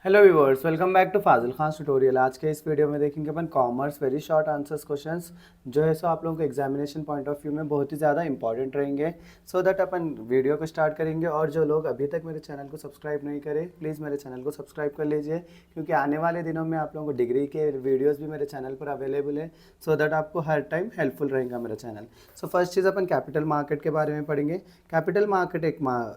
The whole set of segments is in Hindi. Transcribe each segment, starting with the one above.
Hello viewers, welcome back to Fazil Khan tutorial. आज के इस वीडियो में देखेंगे अपन commerce very short answers questions जो है सो आप लोगों को एग्जामिनेशन पॉइंट ऑफ व्यू में बहुत ही ज़्यादा इंपॉर्टेंट रहेंगे। सो दैट अपन वीडियो को स्टार्ट करेंगे। और जो लोग अभी तक मेरे चैनल को सब्सक्राइब नहीं करें, प्लीज़ मेरे चैनल को सब्सक्राइब कर लीजिए, क्योंकि आने वाले दिनों में आप लोगों को डिग्री के वीडियोज़ भी मेरे चैनल पर अवेलेबल है। सो दैट आपको हर टाइम हेल्पफुल रहेगा मेरा चैनल। सो फर्स्ट चीज़ अपन कैपिटल मार्केट के बारे में पढ़ेंगे। Capital market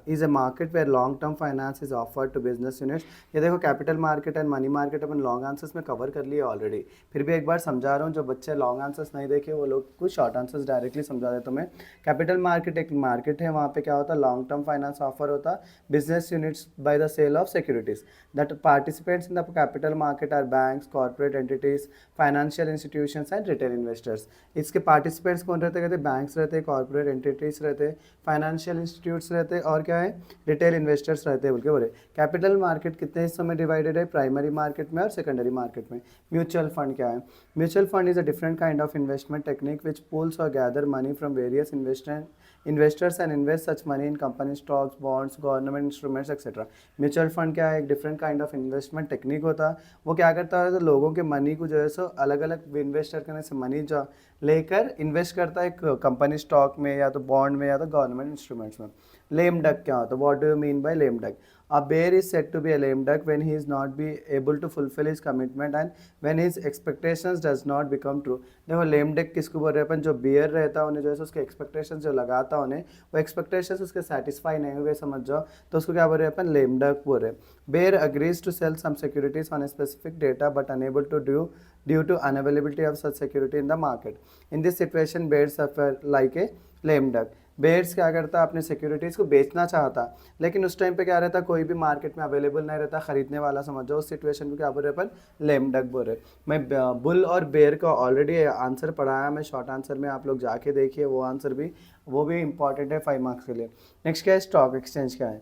is a market where long term finance is offered to business units. ये देखो, capital market and money market अपन लॉन्ग आंसर्स में कवर कर लिए ऑलरेडी। फिर भी एक बार समझा रहा हूँ, जो बच्चे लॉन्ग आंसर्स नहीं देखे वो लोग कुछ शॉर्ट आंसर्स डायरेक्टली समझा देता हूँ मैं। कैपिटल मार्केट एक मार्केट है, वहाँ पे क्या होता है, लॉन्ग टर्म फाइनेंस ऑफर होता है business units by the sale of securities. That participants in the capital market are banks, corporate entities, financial institutions and retail investors. इसके पार्टिसिपेंट्स कौन रहते, कहते बैंक्स रहते, कॉर्पोरेट एंटिटीज रहते, फाइनेंशियल इंस्टीट्यूट्स रहते और क्या है, रिटेल इन्वेस्टर्स रहते बोल के बोले। कैपिटल मार्केट कितने हिस्सों में डिवाइडेड है, प्राइमरी मार्केट में और सेकेंडरी मार्केट में। म्यूचुअल फंड क्या है, mutual fund is a different kind of investment technique which pools or gather money from various investors and invest such money in company stocks, bonds, government instruments etcetera. Mutual fund क्या है, एक different kind of investment technique होता है। वो क्या करता है, तो लोगों के मनी को जो है सो अलग अलग इन्वेस्टर करने से मनी जो लेकर इन्वेस्ट करता है एक कंपनी स्टॉक में या तो बॉन्ड में या तो गवर्नमेंट इंस्ट्रूमेंट्स में। लेम डक क्या होता है, what do you mean bye lame duck? A bear is said to be a lame duck when he is not be able to fulfill his commitment and when his expectations does not become true। देखो, लेम डक किसको बोल रहे हैं अपन, जो बियर रहता है उन्हें जो है उसके एक्सपेक्टेशंस जो लगाता है उन्हें, वो एक्सपेक्टेशंस उसके सेटिस्फाई नहीं हुए समझ जाओ, तो उसको क्या बोल रहे हैं अपन, लेम डक बोल रहे हैं। Bear agrees to sell some securities on a specific data but unable to due to unavailability of such security in the market. In this situation bear suffer like a lame duck. Bears क्या करता है, अपने सिक्योरिटीज़ को बेचना चाहता, लेकिन उस टाइम पे क्या रहता, कोई भी मार्केट में अवेलेबल नहीं रहता खरीदने वाला समझ जाओ। उस सिचुएशन को क्या बोल रहे अपन, लेम डक बोल रहे। मैं बुल और बेयर का ऑलरेडी आंसर पढ़ाया मैं शॉर्ट आंसर में, आप लोग जाके देखिए वो आंसर भी, वो भी इंपॉर्टेंट है 5 मार्क्स के लिए। नेक्स्ट क्या है, स्टॉक एक्सचेंज क्या है।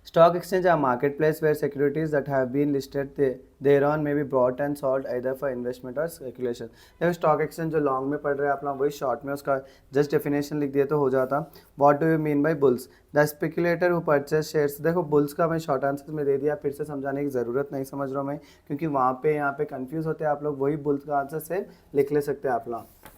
Stock exchange are marketplace where securities that have been listed thereon may be bought and sold either for investment or speculation। देखो, स्टॉक एक्सचेंज जो लॉन्ग में पढ़ रहे हैं आप लोग, वही शॉर्ट में उसका जस्ट डेफिनेशन लिख दिए तो हो जाता। What do you mean bye bulls? The speculator who purchase shares. देखो, बुल्स का मैं शॉर्ट आंसर में दे दिया, फिर से समझाने की ज़रूरत नहीं समझ रहा हूँ मैं, क्योंकि वहाँ पे यहाँ पे कंफ्यूज होते हैं आप लोग, वही बुल्स का आंसर से लिख ले सकते हैं आप लोग।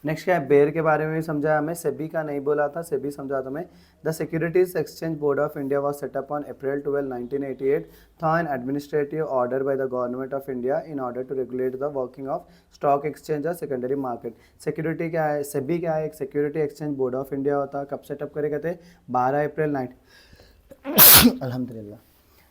नेक्स्ट क्या है, बेयर के बारे में भी समझाया मैं, सेबी का नहीं बोला था, सेबी समझा था मैं। The securities exchange board of India was set up on April 12 1988 था an administrative order by the government of India in order to regulate the working of stock exchange और सेकेंडरी मार्केट। सिक्योरिटी क्या है, सेबी क्या है, एक security exchange board of India होता है। कब सेटअप करे कहते, 12 अप्रैल 19 अल्हम्दुलिल्लाह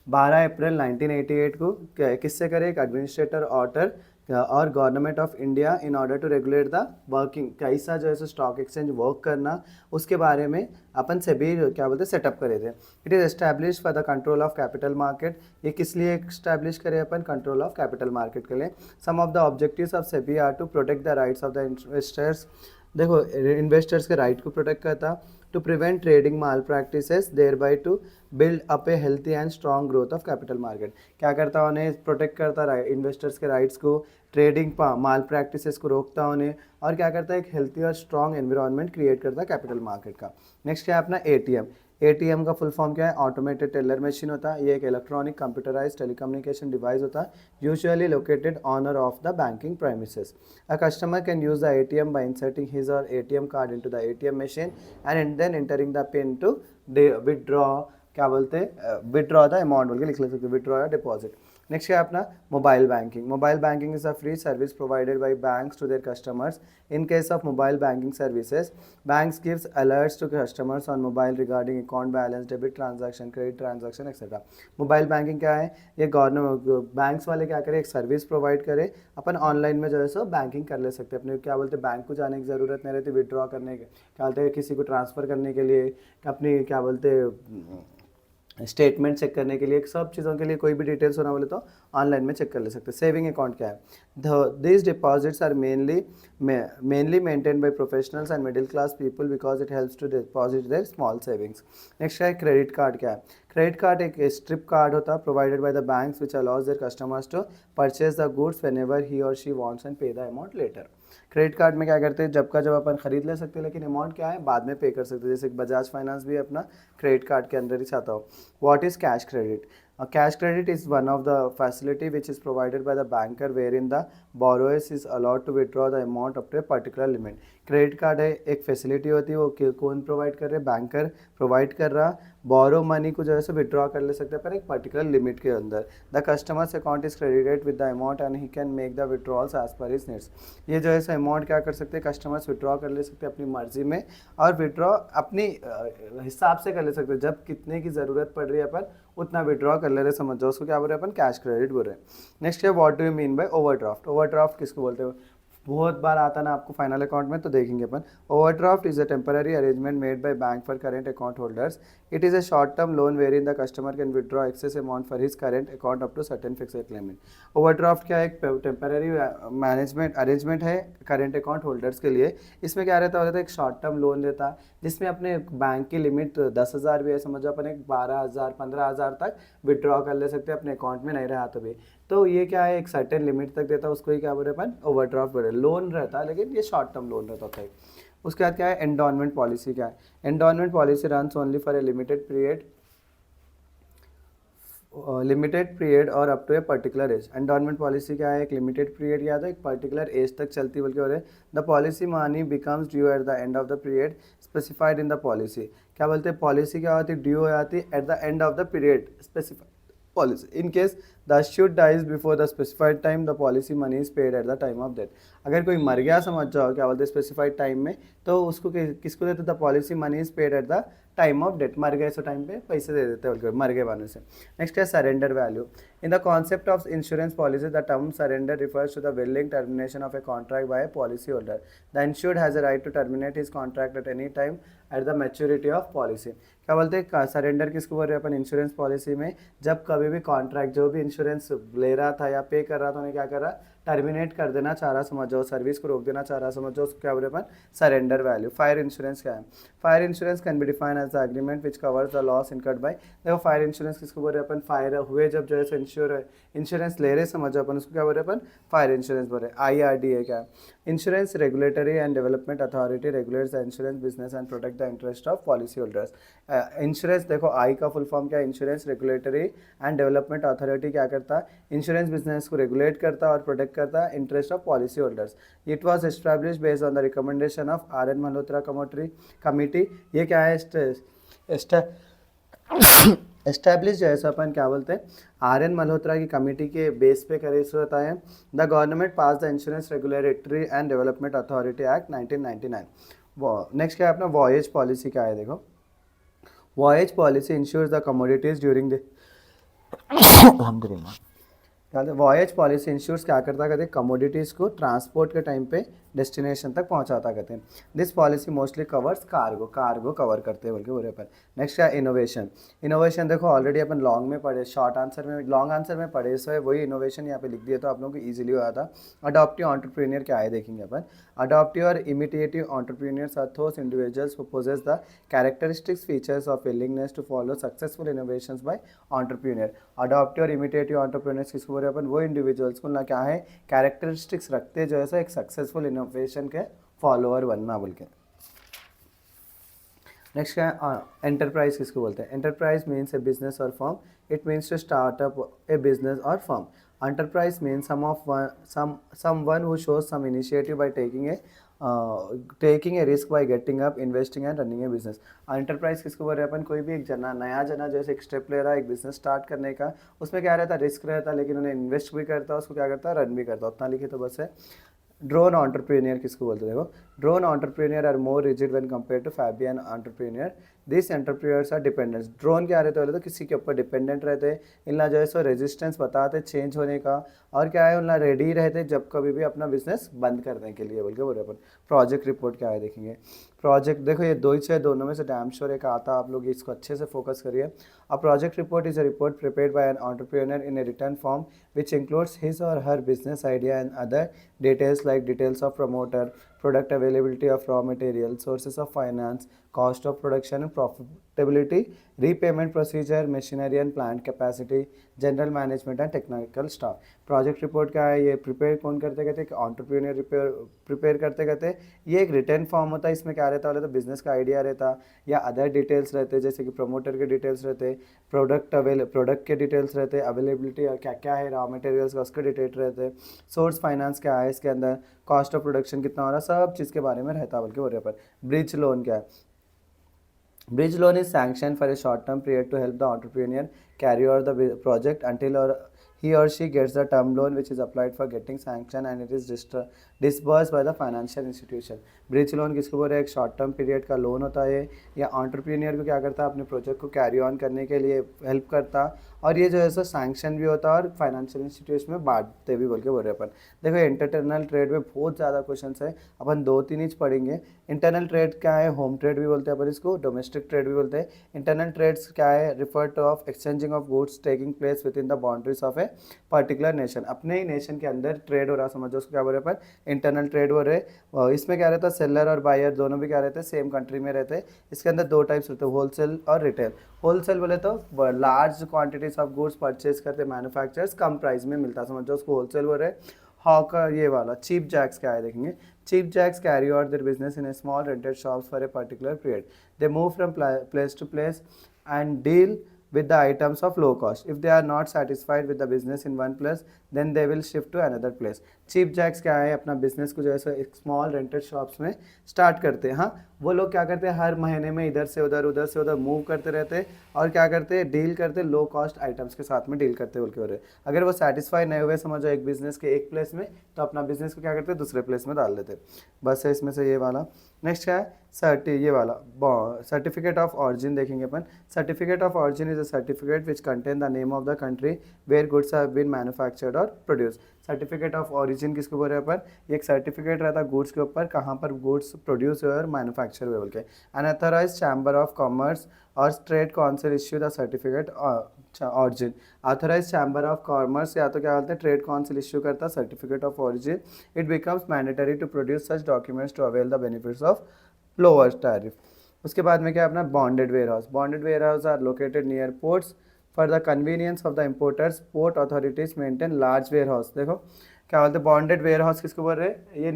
12 अप्रैल 1988 को किससे करे, एक एडमिनिस्ट्रेटर ऑर्डर और government of India in order to regulate the working, कैसा जो है स्टॉक एक्सचेंज वर्क करना, उसके बारे में अपन से भी क्या बोलते हैं सेटअप करे थे। It is establish for the control of capital market. ये किस लिए एस्टैब्लिश करे अपन, कंट्रोल ऑफ कैपिटल मार्केट के लिए। Some of the objectives of SEBI are to protect the rights of the investors. देखो, इन्वेस्टर्स के राइट को प्रोटेक्ट करता, to prevent trading malpractices, thereby to build up a healthy and strong growth of capital market. क्या करता, उन्हें प्रोटेक्ट करता इन्वेस्टर्स के राइट्स को, ट्रेडिंग माल प्रैक्टिसेस को रोकता उन्हें, और क्या करता है, एक हेल्थी और स्ट्रॉन्ग एनवायरनमेंट क्रिएट करता है कैपिटल मार्केट का। नेक्स्ट क्या है अपना एटीएम। एटीएम का फुल फॉर्म क्या है, ऑटोमेटेड टेलर मशीन होता है। ये एक इलेक्ट्रॉनिक कंप्यूटराइज टेलीकम्युनिकेशन डिवाइस होता है, usually located on or off the banking premises. A customer can use the ATM by inserting his or ATM card into the ATM machine and then entering the PIN to withdraw, क्या बोलते हैं, विदड्रॉ द अमाउंट बोल के लिख ले सकते, विदड्रॉ या डिपॉजिट। नेक्स्ट है अपना mobile banking. Mobile banking is a free service provided by banks to their customers. In case of mobile banking services, banks gives alerts to customers on mobile regarding account balance, debit transaction, credit transaction etcetera. Mobile banking क्या है, ये गवर्नमेंट बैंक्स वाले क्या करें, एक सर्विस प्रोवाइड करे, अपन ऑनलाइन में जो है सो बैंकिंग कर ले सकते हैं। अपने क्या बोलते हैं, बैंक को जाने की ज़रूरत नहीं रहती, विड्रॉ करने के, क्या बोलते हैं, किसी को ट्रांसफ़र करने के लिए, अपनी क्या बोलते हैं स्टेटमेंट चेक करने के लिए, सब चीज़ों के लिए कोई भी डिटेल्स होना बोले तो ऑनलाइन में चेक कर ले सकते हैं। सेविंग अकाउंट क्या है, these deposits are mainly maintain by professionals and middle class people because it helps to deposit their small savings. Next है क्रेडिट कार्ड क्या है। क्रेडिट कार्ड एक स्ट्रिप कार्ड होता है provided by the banks which allows their customers to purchase the goods whenever he और she wants and pay the amount later. Credit card में क्या करते हैं, जब का जब अपन खरीद ले सकते हैं, लेकिन अमाउंट क्या है बाद में पे कर सकते हैं। जैसे बजाज फाइनेंस भी अपना क्रेडिट कार्ड के अंदर ही चाहता हो। What is cash credit? Cash credit is one of the facility which is provided by the banker wherein the borrowers is allowed to withdraw the amount up to a particular limit। Credit card है एक फैसिलिटी होती है, वो कौन प्रोवाइड कर रहे हैं, बैंकर प्रोवाइड कर रहा। बोरो मनी को जो है सो विड्रॉ कर ले सकते हैं पर एक पर्टिकुलर लिमिट के अंदर। The customers account is credited with the amount and he can make the withdrawals as per his needs. ये जो है सो अमाउंट क्या कर सकते हैं, कस्टमर्स विड्रॉ कर ले सकते हैं अपनी मर्जी में, और विड्रॉ अपनी हिसाब से कर ले सकते हैं। जब कितने की ज़रूरत पड़ रही है अपन उतना विड्रॉ कर ले रहे, समझ जाओ उसको क्या बोल रहे हैं अपन, कैश क्रेडिट बोल रहे हैं। नेक्स्ट है what do you mean bye overdraft? Overdraft किसको बोलते हैं, बहुत बार आता ना आपको फाइनल अकाउंट में, तो देखेंगे अपन। Overdraft is a temporary arrangement made by bank for current account holders. It is a short term loan wherein the customer can withdraw excess amount for his current account up to certain fixed limit. Overdraft क्या है, एक टेम्पररी मैनेजमेंट अरेंजमेंट है करेंट अकाउंट होल्डर्स के लिए। इसमें क्या रहता है, एक शॉर्ट टर्म लोन देता है जिसमें अपने बैंक की लिमिट 10,000 भी है, समझो अपन एक 12,000 15,000 तक विड्रॉ कर ले सकते हैं अपने अकाउंट में नहीं रहा तो भी। तो ये क्या है, एक सर्टेन लिमिट तक देता है, उसको ही क्या बोल रहे हैं अपन, ओवरड्राफ्ट बोल रहे हैं। लोन रहता है लेकिन ये शॉर्ट टर्म लोन रहता है। उसके बाद क्या है, एंडोनमेंट पॉलिसी क्या है? Endowment policy runs only for a limited period or up to a particular age. Endowment policy क्या है, एक लिमिटेड पीरियड या तो एक पर्टिकुलर एज तक चलती, बल्कि हो रहे the policy money becomes due at the end of the period specified in the policy. क्या बोलते हैं, पॉलिसी क्या होती है, ड्यू हो जाती है at the end of the period specified policy. In case the assured dies before the specified time, the policy money is paid at the time of death। अगर कोई मर गया समझ जाओ, क्या बोलते हैं, स्पेसिफाइड टाइम में, तो उसको किसको देते, the policy money is paid at the time of death. मर गए सो टाइम पे पैसे दे देते हैं मर गए वालों से। नेक्स्ट है surrender value. In the concept of insurance policy the term surrender refers to the willing termination of a contract by policy holder. The insured has a right to terminate his contract at any time at the maturity of policy. क्या बोलते हैं, सरेंडर किसको बोल रहे हैं अपन इंश्योरेंस पॉलिसी में, जब कभी भी कॉन्ट्रैक्ट जो भी इंश्योरेंस ले रहा था या पे कर रहा था उन्हें क्या कर रहा, टर्मिनेट कर देना चाह रहा, समझ जाओ सर्विस को रोक देना चाह रहा, समझ जाओ उसको क्या बोल रहे अपन, सरेंडर वैल्यू। फायर इंश्योरेंस क्या है, fire insurance can be define as the agreement which covers the loss incurred by. देखो फायर इंश्योरेंस किसको बोल रहे हैं अपन, फायर हुए जब जो है इंश्योरेंस ले रहे, समझ जाओ अपन उसको क्या बोल रहे हैं अपन, फायर इंश्योरेंस बोल रहे हैं। IRDA क्या है, insurance regulatory and development authority regulates the insurance business and protect the interest of policy holders. Insurance देखो आई का फुल फॉर्म क्या है, insurance regulatory and development authority क्या करता है, इंश्योरेंस बिजनेस को रेगुलेट करता है और प्रोटेक्ट करता है interest of policy holders. It was establish based on the recommendation of RN Malhotra committee. ये क्या है, एस्टैब्लिश जो है सो अपन क्या बोलते हैं, RN मल्होत्रा की कमेटी के बेस पे करे सो होता है। The government pass the insurance regulatory and development authority act 1999। Next क्या है अपना, वॉयेज पॉलिसी क्या है, देखो voyage policy insures the commodities during the voyage policy insures क्या करता कहते हैं, कमोडिटीज़ को ट्रांसपोर्ट के टाइम पे डेस्टिनेशन तक पहुंचाता कहते हैं। This policy mostly covers cargo cover करते हैं बोल के बोले अपन। नेक्स्ट है इनोवेशन। इनोवेशन देखो ऑलरेडी अपन लॉन्ग में पढ़े, लॉन्ग आंसर में पढ़े, सो है वही इनोवेशन यहाँ पे लिख दिया तो आप लोगों को ईजिली हुआ था। अडॉप्टिव एंटरप्रेन्योर क्या है देखेंगे अपन। अडॉप्टिव और imitative entrepreneurs are those individuals who possess the characteristics features of willingness to follow successful innovations by entrepreneur। Adoptive और इमिटेटिव एंटरप्रेन्योर्स किसको बोल रहे हैं अपन, वो इंडिविजुअल्स को ना क्या है, कैरेक्टरिस्टिक्स रखते जो है एक सक्सेसफुल इनोवेशन के फॉलोअर बनना बोल के। नेक्स्ट क्या है, एंटरप्राइज किसको बोलते हैं, एंटरप्राइज मीन्स ए बिजनेस और firm. It means to start up a business और firm. Enterprise means someone who shows some initiative by taking a risk by getting up, investing and running a business। Enterprise किसको बोल रहे हैं अपन, कोई भी एक नया जना जैसे एक स्टेप ले रहा है एक बिजनेस स्टार्ट करने का, उसमें क्या रहता है, रिस्क रहता है लेकिन उन्हें इन्वेस्ट भी करता है, उसको क्या करता है, रन भी करता है, उतना लिखे तो बस है। ड्रोन एंटरप्रेन्योर किसको बोलते हैं, देखो drone entrepreneur are more rigid when compare to Fabian entrepreneur. This entrepreneurs are dependent. Drone क्या रहते हैं, तो किसी के ऊपर डिपेंडेंट रहते हैं, इनला जो है सो रेजिस्टेंस बताते चेंज होने का, और क्या है उनला रेडी रहते जब कभी भी अपना बिजनेस बंद करने के लिए बोल के बोल रहे अपन। प्रोजेक्ट रिपोर्ट क्या है देखेंगे। प्रोजेक्ट देखो ये दो ही है, दोनों में से डैम श्योर एक आता, आप लोग इसको अच्छे से फोकस करिए। A project report is a report prepared by an entrepreneur in a return form which includes his or her business idea and other details like details of promoter, product availability of raw material, sources of finance, cost of production and productivity, repayment procedure, machinery and plant capacity, general management and technical staff. Project report क्या है, ये प्रिपेयर कौन करते कहते हैं, एंटरप्रेन्योर प्रिपेयर करते कहते। ये एक रिटर्न फॉर्म होता है, इसमें क्या रहता है, तो बिजनेस का आइडिया रहता या अदर डिटेल्स रहते, जैसे कि प्रमोटर के डिटेल्स रहते, प्रोडक्ट के डिटेल्स रहते, अवेलेबिलिटी क्या क्या है रॉ मटेरियल्स का उसके डिटेल रहते, सोर्स फाइनेंस क्या है इसके अंदर, कॉस्ट ऑफ प्रोडक्शन कितना हो रहा है, सब चीज़ के बारे में रहता है। बल्कि बोल रहे पर ब्रिज लोन क्या है, bridge loan is sanctioned for a short term period to help the entrepreneur carry out the project until or he or she gets the term loan which is applied for getting sanction and it is disbursed by the financial institution। Bridge loan किसको बोल रहे हैं, एक शॉर्ट टर्म पीरियड का लोन होता है, या एंटरप्रेन्योर को क्या करता है, अपने प्रोजेक्ट को कैरी ऑन करने के लिए हेल्प करता, और ये जो है सो सैंक्शन भी होता है और फाइनेंशियल इंस्टीट्यूशन में बांटते भी बोल के बोल रहे अपन। देखो इंटरनल ट्रेड में बहुत ज़्यादा क्वेश्चन है, अपन 2-3 ही पढ़ेंगे। इंटरनल ट्रेड क्या है, होम ट्रेड भी बोलते हैं अपन इसको, डोमेस्टिक ट्रेड भी बोलते हैं। इंटरनल ट्रेड्स क्या है, refer two of exchanging of goods taking place with in the boundaries of a particular nation. अपने ही नेशन के अंदर ट्रेड हो रहा, समझो उसको क्या बोल रहे हैं अपन, इंटरनल ट्रेड हो रहे। इसमें क्या रहता है, सेलर और बायर दोनों भी क्या रहते हैं, सेम कंट्री में रहते हैं। इसके अंदर 2 टाइप्स होते हैं, होलसेल और रिटेल। होलसेल बोले तो large quantities of goods purchase करते मैन्युफैक्चरर्स, कम प्राइस में मिलता है, समझो उसको होलसेल बोल रहे हैं। हॉकर ये वाला चीप जैक्स क्या है देखेंगे, cheap jacks carry out their business in a small rented shops for a particular period. They move from place to place and deal with the items of low cost. If they are not satisfied with the business in one place, then they will shift to another place। Cheap jacks क्या है, अपना बिजनेस को जो है एक स्मॉल रेंटेड शॉप्स में स्टार्ट करते हैं। हाँ, वो लोग क्या करते हैं, हर महीने में इधर से उधर मूव करते रहते हैं, और क्या करते हैं, डील करते हैं लो कॉस्ट आइटम्स के साथ में डील करते बोल के हो रहे। अगर वो सेटिस्फाई नहीं हुए समझो एक बिजनेस के एक प्लेस में, तो अपना बिजनेस को क्या करते हैं, दूसरे प्लेस में डाल देते। बस है इसमें से ये वाला। नेक्स्ट क्या है, ये वाला सर्टिफिकेट ऑफ ऑरिजिन देखेंगे अपन। Certificate of origin is a certificate which contain the name of the country where goods have been manufactured or produce. Certificate of origin किसको बोल रहे हैं अपन, ये एक सर्टिफिकेट रहता है गुड्स के ऊपर, कहाँ पर गुड्स प्रोड्यूस हुए और मैन्युफैक्चर हुए बोल के। अनऑथराइज्ड चैम्बर ऑफ कॉमर्स और trade council issue the certificate origin. Authorize chamber of commerce या तो क्या बोलते हैं, ट्रेड काउंसिल इश्यू करता है certificate of origin. It becomes mandatory to produce such documents to avail the benefits of lower tariff. उसके बाद में क्या अपना bonded warehouse. Bonded warehouse are located near ports for the convenience of the importers. Port authorities maintain large warehouse. देखो क्या बोलते हैं, बॉन्डेड वेयर हाउस किसको बोल रहे हैं, ये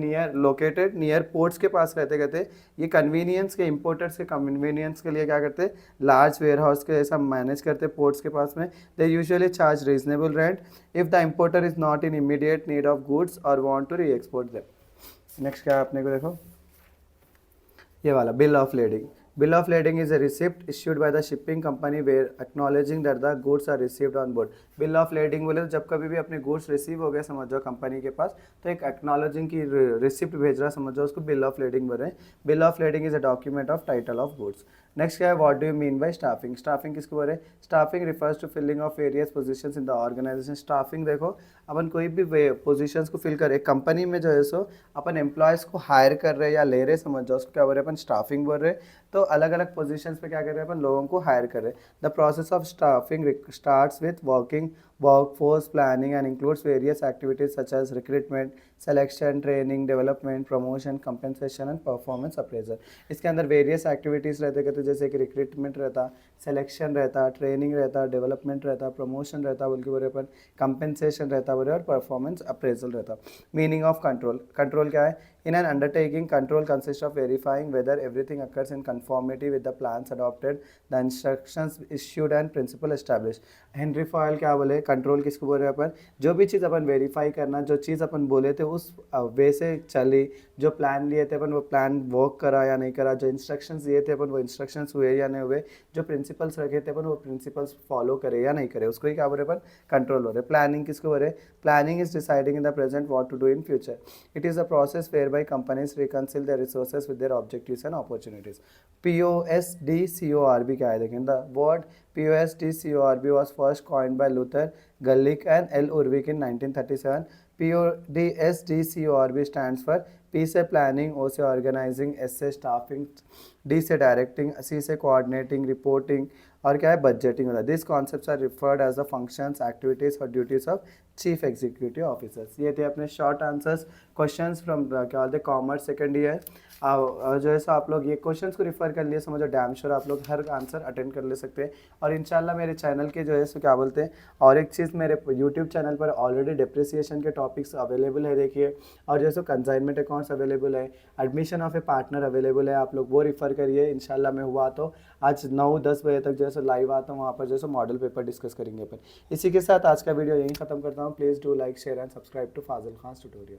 नियर पोर्ट्स के पास रहते कहते। ये कन्वीनियंस के, इम्पोर्टर्स के कन्वीनियंस के लिए क्या करते, लार्ज वेयर हाउस के ऐसा मैनेज करते पोर्ट्स के पास में। They usually charge reasonable rent if the importer is not in immediate need of goods or want to re export them. Next क्या है अपने को देखो, ये वाला bill of lading. Bill of lading is a receipt issued by the shipping company where acknowledging that the goods are received on board। Bill of lending बोले तो जब कभी भी अपने गुड्स रिसीव हो गए समझो कंपनी के पास, तो एक एक्नॉलेजिंग की रिसिप्ट भेज रहा समझो, उसको बिल ऑफ लेडिंग बोल रहे हैं। Bill of lading is a document of title of goods. Next क्या है, what do you mean by staffing. Staffing किसको बोल रहे हैं, staffing refers to filling of various positions in the organization. Staffing देखो अपन कोई भी पोजीशंस को फिल कर रहे, कंपनी में जो है सो अपन एम्प्लॉयज़ को हायर कर रहे हैं या ले रहे समझ जाओ, उसको क्या बोल रहे हैं अपन, स्टाफिंग बोल रहे हैं। तो अलग अलग पोजीशंस पे क्या कर रहे हैं अपन, लोगों को हायर कर रहे हैं। The process of staffing starts with workforce planning and includes various activities such as recruitment, selection, training, development, promotion, compensation and performance appraisal। इसके अंदर वेरियस एक्टिविटीज़ रहते कहते, जैसे कि रिक्रूटमेंट रहता, सिलेक्शन रहता, ट्रेनिंग रहता, डेवलपमेंट रहता, प्रमोशन रहता बोल के बोले अपन, कंपेंसेशन रहता बोले, और परफॉर्मेंस अप्रेजल रहता। Meaning of control. कंट्रोल क्या है, in an undertaking control consist of verifying whether everything occurs in conformity with the plans adopted, the instructions issued and principle establish. Henri Fayol क्या बोले, कंट्रोल किसको बोल रहे हैं अपन, जो भी चीज़ अपन वेरीफाई करना, जो चीज़ अपन बोले थे उस वे से चली, जो प्लान लिए थे अपन वो प्लान वर्क करा या नहीं करा, जो इंस्ट्रक्शंस दिए थे अपन वो इंस्ट्रक्शंस हुए या नहीं हुए, जो प्रिंसिपल्स रखे थे अपन वो प्रिंसिपल्स फॉलो करे या नहीं करे, उसको ही क्या बोल रहे अपन, कंट्रोल हो रहे। प्लानिंग किसको बोल रहे, planning is deciding in the present what to do in future. It is a process whereby companies reconcile their resources with their objectives and opportunities। POSDCORB क्या है देखें, the word POSDCORB was first coined by Luther Gulick and L. Urwick in 1937। POSDCORB stands for P से planning, O से organizing, S से staffing, D से directing, C से coordinating, reporting, और क्या है बजटिंग होता है। This concepts are referred as the functions, activities or duties of chief executive officers. ये थे अपने शॉर्ट आंसर्स क्वेश्चंस फ्रॉम क्या बोलते हैं कॉमर्स सेकेंड ईयर। जो है सो आप लोग ये क्वेश्चंस को रिफ़र कर लिए, समझो डैम श्योर आप लोग हर आंसर अटेंड कर ले सकते हैं। और इंशाल्लाह मेरे चैनल के जो है सो क्या बोलते हैं, और एक चीज़ मेरे यूट्यूब चैनल पर ऑलरेडी डिप्रिसिएशन के टॉपिक्स अवेलेबल है देखिए, और जो है सो कंसाइनमेंट अकाउंट्स अवेलेबल है, admission of A partner available है, आप लोग वो रिफ़र करिए। इंशाल्लाह मैं हुआ तो आज 9-10 बजे तक जो है सो लाइव आता हूँ, वहाँ पर जो है सो मॉडल पेपर डिस्कस करेंगे अपन। इसी के साथ आज का वीडियो यहीं ख़त्म करता हूँ। Please do like share and subscribe to Fazil Khan tutorial.